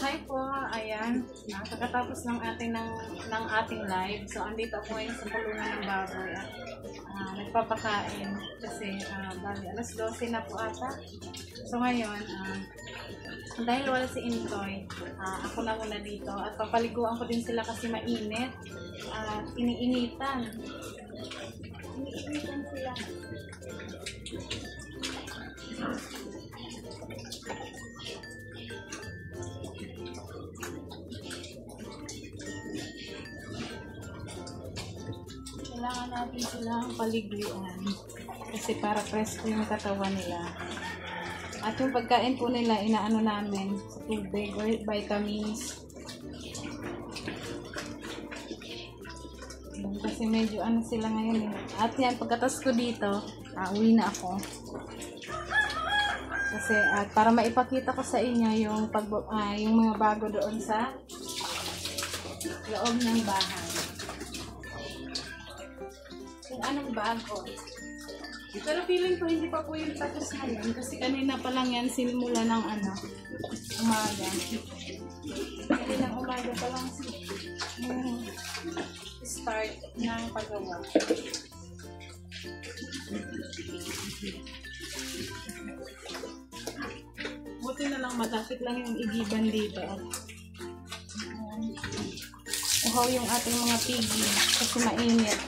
Hi po, ayan. Kakatapos ng ating live. So, andito ako ngayon sa kulungan ng baboy. Nagpapakain kasi bali alas 12 na po ata. So, ngayon, dahil wala si Intoy, ako na muna dito. At papaliguan ko din sila kasi mainit. Iniinitan. Iniinitan sila. Kailangan natin silang paliguan kasi para presko yung katawan nila. At yung pagkain po nila, inaano namin sa tubig or vitamins. Kasi medyo ano sila ngayon eh. At yan, pagkatas ko dito, uwi na ako. Kasi para maipakita ko sa inyo yung, yung mga bago doon sa loob ng bahay. Kung anong bago. Pero feeling ko hindi pa po yung tapos ngayon kasi kanina pa lang yan sinimula ng umaga. Kaninang umaga pa lang start ng paggawa. Buti na lang matapit lang yung igiban dito. Uhaw yung ating mga pigi kasi mainit.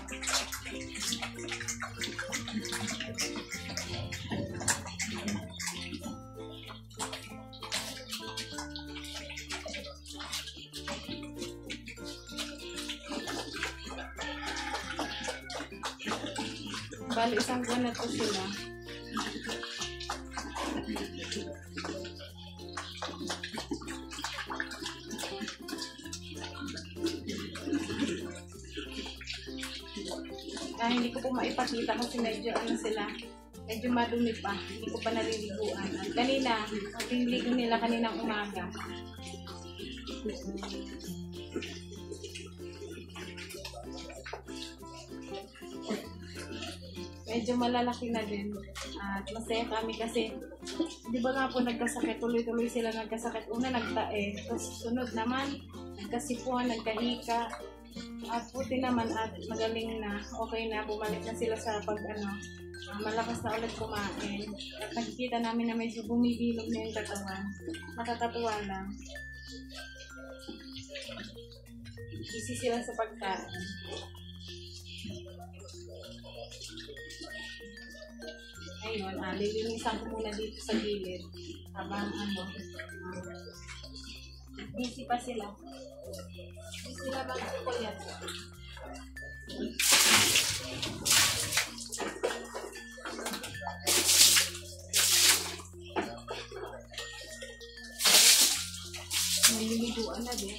Bali, isang buwan na to sila. Hindi ko po maipakita kasi medyo sila. Medyo madumi pa. Hindi ko pa naliliguan. At kanina, ang piniligo nila kaninang umaga. Medyo malalaki na din. At masaya kami kasi, di ba nga po nagkasakit, tuloy-tuloy sila nagkasakit. Una nagtae, tapos sunod naman, nagkasipuan, nagkahika. At puti naman at magaling na, okay na, bumalik na sila sa malakas na ulit kumain. At nakikita namin na medyo bumibilog na yung katawan. Nakakatuwa lang. Easy sila sa pagkain. Ayun, lilinisan ko muna dito sa gilid. Habang busy pa sila. Busy sila bang kukulit. Naliliguan na din.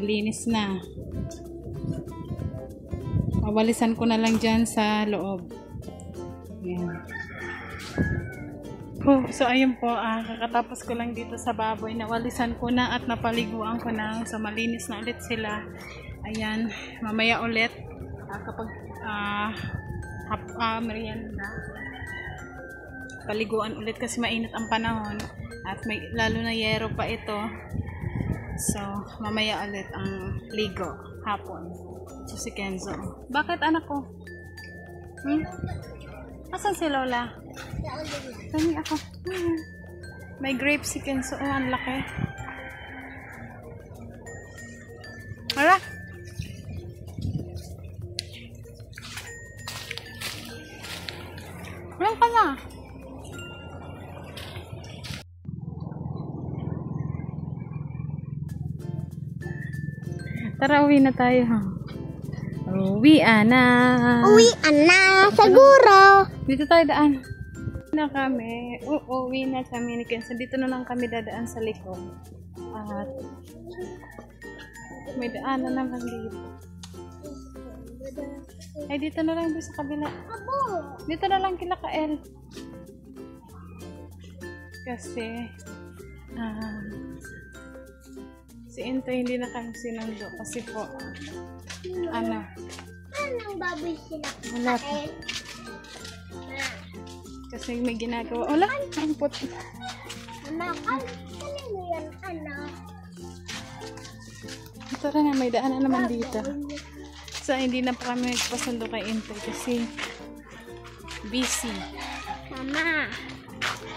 nilinis na. Mawalisan ko na lang dyan sa loob. Ayan. Oh, so ayun po, kakatapos ko lang dito sa baboy. Nawalisan ko na at napaliguan ko na. So malinis na ulit sila. Ayan, mamaya ulit kapag merienda, paliguan ulit kasi mainit ang panahon at may lalo na yero pa ito. So mamaya ulit ang ligo hapon. So si Kenzo, bakit anak ko? Asan si Lola? Dami ako. May grape si Kenzo. Oh, ang laki. Hala? Walang pala. Tara, uwi na tayo. Uwian na. Uwian na, siguro. Dito tayo daan. Na kami. Uuwi na kami ni Kenzo. Dito na lang kami dadaan sa likod. At may daan na naman dito. Ay, dito na lang doon sa kabila. Dito na lang kila Kael. Kasi si Intoy hindi na kami sinundo. Kasi po Anong baboy sila? wala pa. Kasi may ginagawa. Wala, ang puti. Anak, ano mo yan, anak? Ito rin na, may daan na naman dito. So, hindi na pa kami nagpasundo kay Intoy kasi busy. Mama.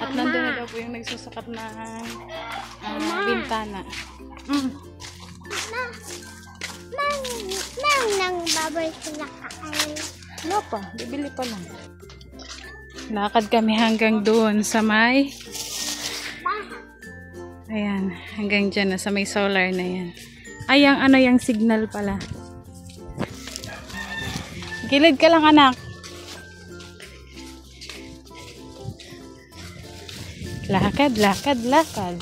At nandun na daw po yung nagsusukat ng bintana. Nang baboy sila kain. Wala pa, bibili pa lang. Lakad kami hanggang doon sa may ayan, hanggang dyan na sa may solar na yan. Ay, ang ano yung signal pala. Gilid ka lang, anak. Lakad, lakad, lakad.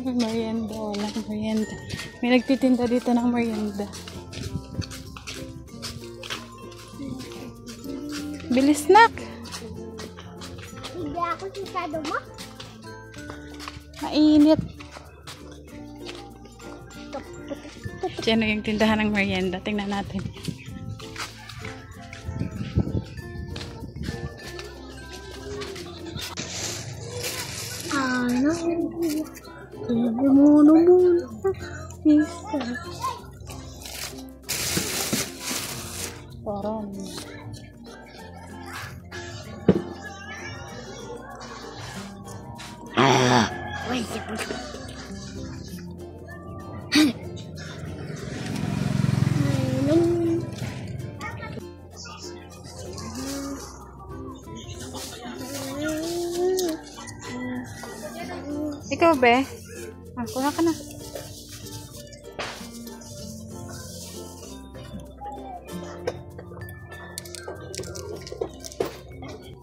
Merienda, walang merienda. May nagtitinda dito ng merienda. Bilis, nak. Hindi ako sisado mo. Mainit. Diyan na yung tindahan ng merienda. Tingnan natin. Ano? Muna. Isa. Parang. Wait. Ikaw, be? Kuha ka na.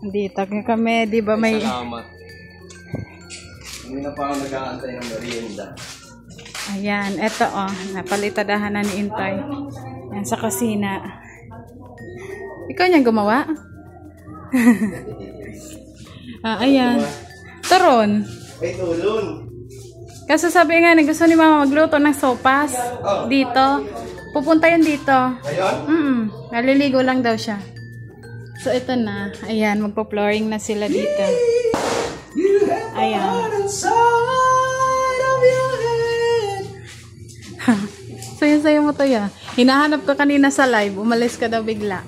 Dito kami, di ba may... Salamat. Hindi na pa ako nag-aantay ng merienda. Ayan, eto napalitadahan na ni Intoy. Yan sa kusina. Ikaw niyang gumawa? Ayan. Turon. Ay, tulon. Kasi sabi nga, gusto ni Mama magluto ng sopas dito. Pupunta yun dito. Ayun? Naliligo lang daw siya. So, ito na. Ayan, magpo-flooring na sila dito. Ayan. Sayo-sayo mo to ya. Hinahanap ka kanina sa live. Umalis ka daw bigla.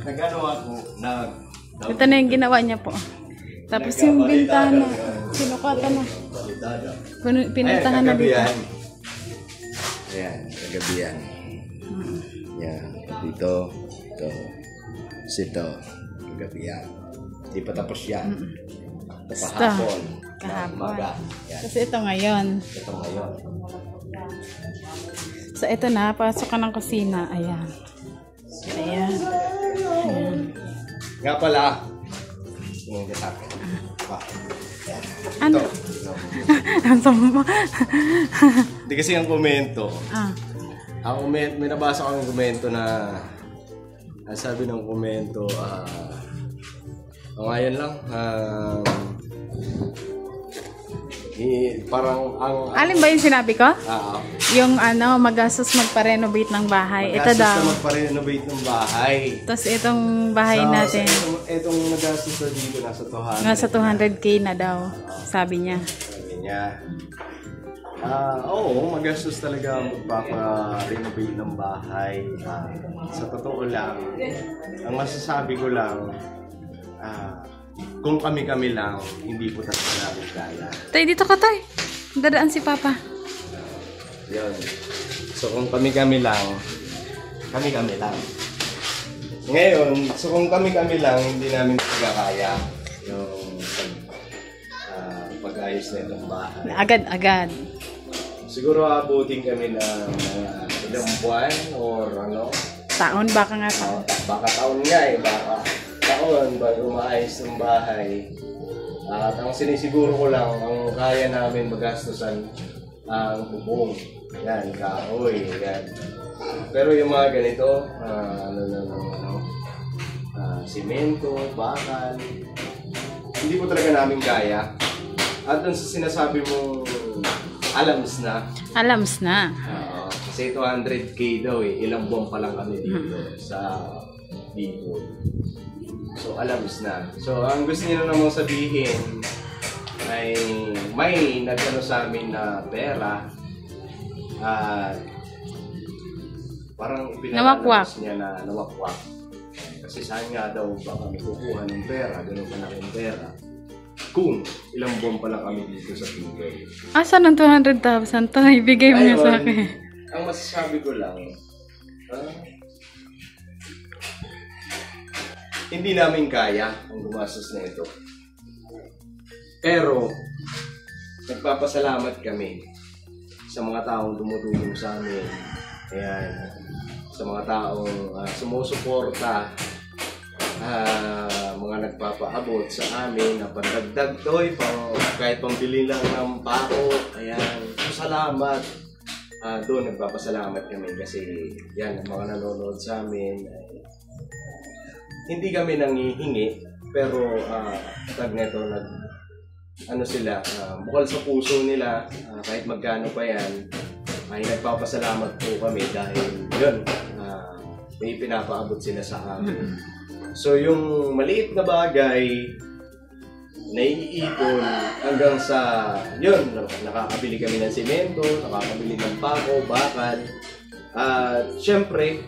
Nag-ano ako, Ito na yung ginawa niya po. Tapos yung bintana. Sinukatan na. Pinuntahan na dito. Ayan, kagabihan. Yan, dito. Ito. Sito. Kagabihan. Hindi pa tapos yan. Ito kahapon. Kahapon. Yan. Kasi ito ngayon. Ito ngayon. So ito na. Pasok ka ng kusina. Ayan. Ayan. Ayan. Nga pala. Yung sa akin. Ano? No. Ang sama. Hindi kasi ang komento. Ah. May nabasa akong komento na ang sabi ng komento, ngayon lang, parang ang... Alin ba yung sinabi ko? Yung magastos magpa-renovate ng bahay. Ito daw. Magastos na magpa-renovate ng bahay. Tapos itong bahay natin. Itong nagastos na dito, nasa 200k na daw, sabi niya. Sabi niya. Oo, magastos talaga magpapa-renovate ng bahay. Sa totoo lang, ang masasabi ko lang, kung kami-kami lang, hindi po talaga namin kaya. Tay, dito ka, Tay. Dadaan si Papa. Yun. So kung kami-kami lang, kami-kami lang. Ngayon, so kung kami-kami lang, hindi namin talaga kaya yung pag-ayos na itong bahay. Agad-agad. Siguro abutin kami ng ilang buwan or Taon, baka nga taon. Baka taon nga baka taon bago maayos ng bahay. At ang sinisiguro ko lang, ang kaya namin magastusan ang bubong. Yan, kahoy, yan. Pero yung mga ganito, simento, bakal, hindi po talaga namin kaya. At dun sa sinasabi mong alams na. Alams na. Kasi 200k daw ilang buwan pa lang kami dito sa Bicol. So alams na. So ang gusto niyo namang sabihin ay may nagano sa amin na pera at parang ipinalabas niya na nawakwak. Kasi saan nga daw ba kami kukuha ng pera, ganun kalaking pera. Kung ilang buwan pa lang kami dito sa Bicol. Saan ang 200,000 to? Ibigay mo nga sa akin. Ang masasabi ko lang, hindi namin kaya ang gumastos na ito. Pero, nagpapasalamat kami sa mga taong tumutulong sa amin. Ayan, sa mga taong sumusuporta, mga nagpapaabot sa amin na pandagdag toy, kahit pambili lang ng pako. Ayan, salamat. Doon nagpapasalamat kami kasi yan, ang mga nanonood sa amin. Hindi kami nangihingi, pero tag neto sila, bukal sa puso nila, kahit magkano pa yan, ay nagpapasalamat po kami dahil yun, may pinapaabot sila sa amin. So yung maliit na bagay, naiipon hanggang sa yun, nakakabili kami ng simento, nakakabili ng pako, bakal. At syempre,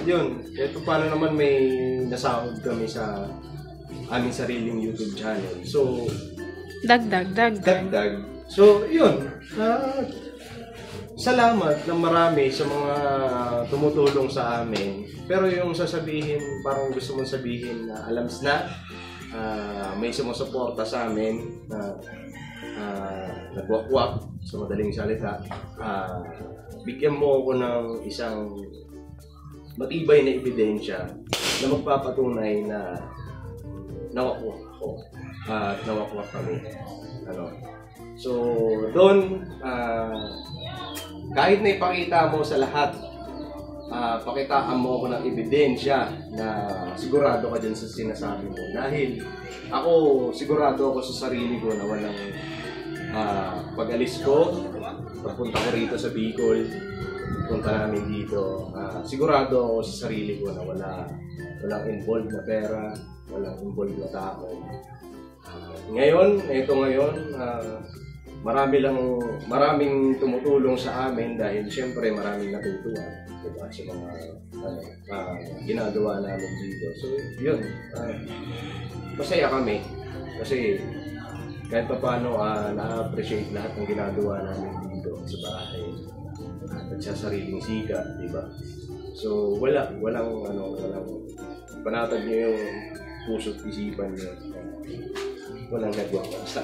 yun, ito paano naman may nasahod kami sa aming sariling YouTube channel. So, dagdag. So, yun, salamat ng marami sa mga tumutulong sa amin. Pero yung sasabihin, parang gusto mong sabihin na alams na, may sumusuporta sa amin na nagwakwak sa madaling salita, bigyan mo ako ng isang matibay na ebidensya na magpapatunay na nawakwak ako at nawakwak kami. So doon, kahit na ipakita mo sa lahat, pakitaan mo ako ng ebidensya na sigurado ka dyan sa sinasabi mo. Dahil ako, sigurado ako sa sarili ko na walang pag-alis ko, pagpunta ko rito sa Bicol, punta namin dito, sigurado ako sa sarili ko na walang involved na pera, walang involved na tao. Ngayon, maraming tumutulong sa amin dahil siyempre maraming natutuwa, diba, sa mga ginagawa namin dito. So yun, masaya kami kasi kahit pa paano na-appreciate lahat ng ginagawa namin dito sa bahay at sa sariling sika, diba? So walang panatag niyo yung puso't isipan niyo, walang nagwawasa.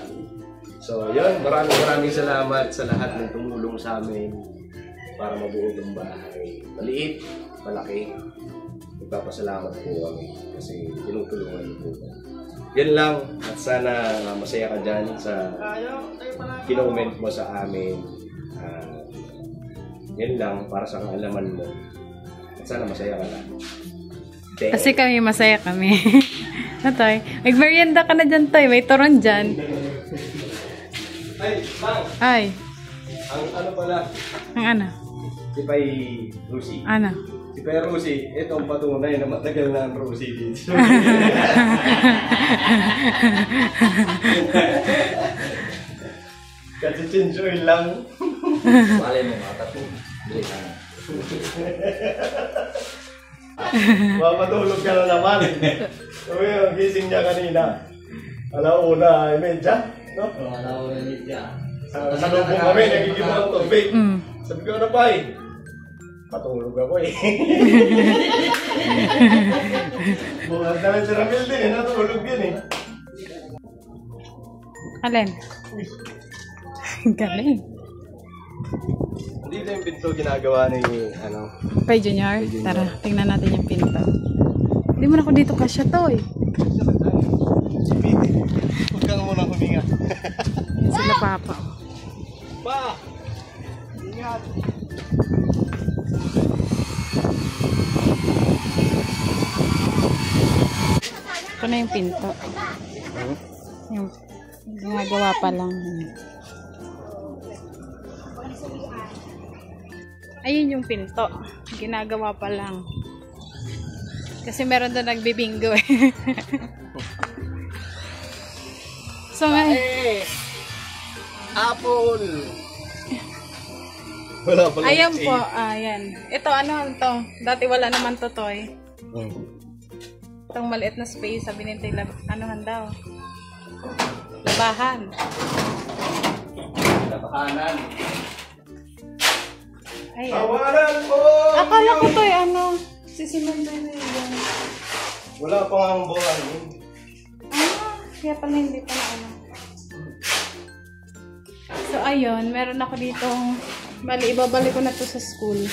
So yun, maraming salamat sa lahat ng tumulong sa amin para mabuo ang bahay. Maliit, malaki, nagpapasalamat po kami kasi tinutulungan niyo po. Yan lang. At sana masaya ka dyan sa kinoment mo sa amin. Yan lang para sa kaalaman mo. At sana masaya ka lang. Kasi kami masaya kami. Na Toy? Magmerienda ka na dyan, Toy. May turon dyan. Ay, Mang! Ay. Ang ano pala? Ang ano? Si Pai Rusi. Ano? Si Pai Rusi, ito ang patunay na matagal na ang Rusi dito. Kasi change oil lang. Malay mo, matapo. Bili ka na. Mapatulog ka na naman. Sabi yung gising niya kanina. Alauna, medya. No? Wala ko na niya. Sa lubong kami, nagigibang ang tubig. Mm. Sabi ko, ano pa eh? Patulog ako eh. Bukas na rin si Ramil din eh, natulog din eh. Alin? Galing. Hindi na yung pinto ginagawa ni, ano, Kay Junior? Tara, tingnan natin yung pinto. Hindi mo na ako dito kasya, Toy. huwag kang muna huminga. Yan sila Papa. Pa! Ingat! Ito na yung pinto. Yung gumagawa pa lang. Ayun yung pinto. Ginagawa pa lang. Kasi meron doon nagbibingo eh. So ngayon. Apple! Wala pala. Ayan po. Ayan. Ito ano to? Dati wala naman to, Toy. Itong maliit na space, sabi nito, anuhan daw. Labahan. Labahanan. Ayan. Tawanan mo! Akala ko to ano, sisinundan na yun. Wala pa nga ang buwan. Kaya pala hindi pa na ano. So ayun, meron ako ditong, bali ibabalik ko na to sa school.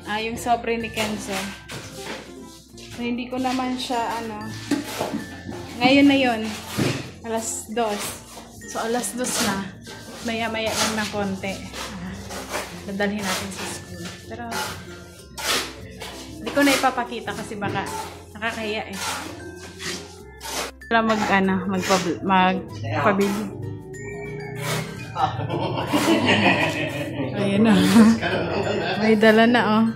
Yung sobre ni Kenzo. So hindi ko naman siya ano, ngayon na yun, alas 2. So alas 2 na, maya-maya lang ng konti. Dadalhin natin sa school. Pero hindi ko na ipapakita kasi baka nakakahiya eh. Para magpabili. Ayun na. May dala na oh.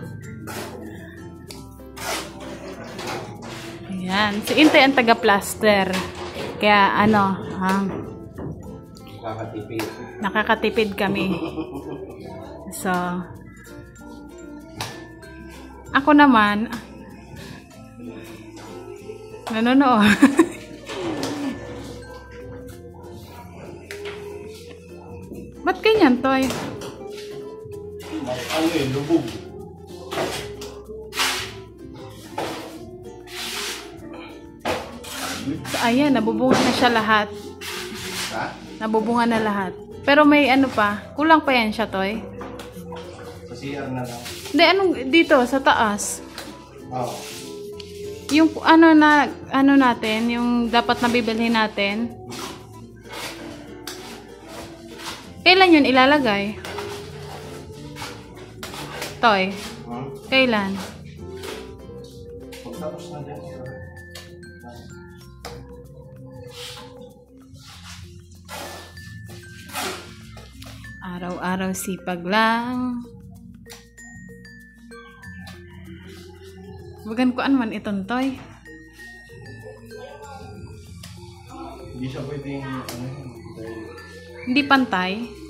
Ayan. Si Intay ang taga-plaster. Kaya ano, nakakatipid kami. So, ako naman, nanonood. Ba't ganyan, Toy? Ano eh, lubog. So, ayan, nabubunga na siya lahat. Ha? Nabubunga na lahat. Pero may ano pa, kulang pa yan siya, Toy. Sa CR na lang. Hindi, anong dito, sa taas. Oo. Yung ano natin, yung dapat nabibilhin natin. Kailan yun ilalagay? Toy, kailan? Pagtapos na din. Araw-araw sipag lang. Bagan ko man itong Toy. Hindi siya pwedeng, Hindi pantay.